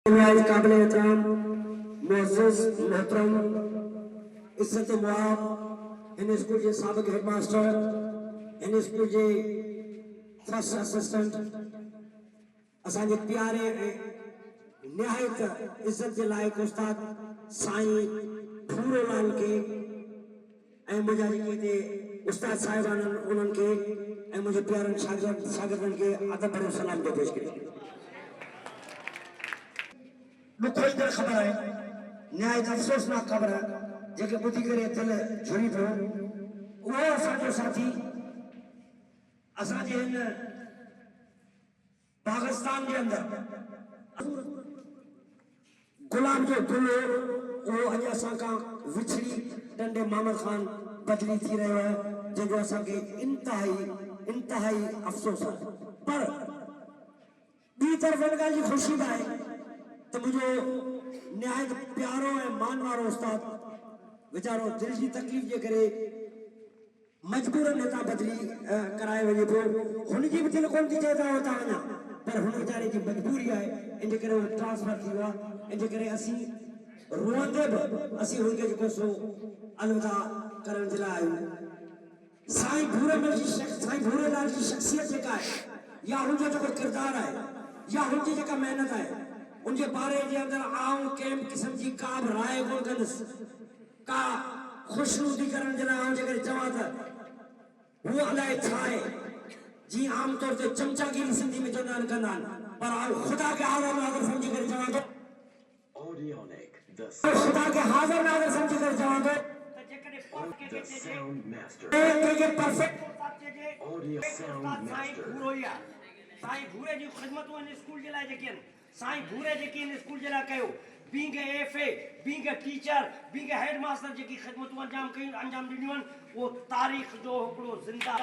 काबिल एहतराम मुअज़्ज़ज़ मोहतरम इज्जत मुआब इन स्कूल के साबिक़ हेडमास्टर इन स्कूल के फर्स्ट असिस्टेंट असांजे प्यारे निहायत इज्जत के लायक उस्ताद साईं भूरोलाल के मुझे जेके उस्ताद साहिबान उन्हनि के मुझे प्यारनि शागिर्दनि के अदब भरियो सलाम थो पेश करियां। नुखोईंदड़ ख़बर है निहायत अफ़सोसनाक ख़बर है जेके ॿुधी करे दिल झुरी पियो उहो असांजो साथी असांजे हिन पाकिस्तान के अंदर गुलाम जो गुल वो अॼु असां खां विछड़ी डंडे मोहम्मद खान बदली थी रहियो है जंहिंजो असांखे इंतहाई अफ़सोस है। पर ॿी तरफ़ हिन ॻाल्हि जी ख़ुशी बि आहे तो मुझे निहायत प्यारो है मान वारो उस्ताद बेचारो दिल की तकलीफ़ जे करे मजबूरन हितां बदली कराए वञे पियो हुनजी बि दिल कोन थी चए त हुतां वञा पर हुन वीचारे जी मजबूरी आहे इन जे करे ट्रांसफर थी वियो आहे इन जे करे असीं रोअंदे बि असीं हुनखे जेको सो अलविदा करण जे लाइ आहियूं। साईं भूरेलाल जी शख़्सियत जेका आहे या हुनजो जेको किरदारु आहे या हुनजी जेका महिनत आहे उनके बारे के अंदर आऊं कंहिं किस्म की का भी राय कोन कंदुसि का खुशनुदी करण जे लाइ आऊं जेकर चवां त हू अलाए छा आहे जी आमतौर ते चमचागिरी सिंधी में चवंदा आहिनि कंदा आहिनि पर आऊं ख़ुदा के हाज़िर नाज़िर समझी करे चवां थो ख़ुदा के हाज़िर नाज़िर समझी करे चवां थो साईं भूरे जी ख़िदमतूं इन स्कूल जे लाइ जेके आहिनि साईं भूरे जेकी इन स्कूल जे लाइ कयो being FA being teacher being headmaster जेकी ख़िदमतूं अंजाम ॾिनियूं आहिनि उहो तारीख़ जो हिकिड़ो ज़िंदा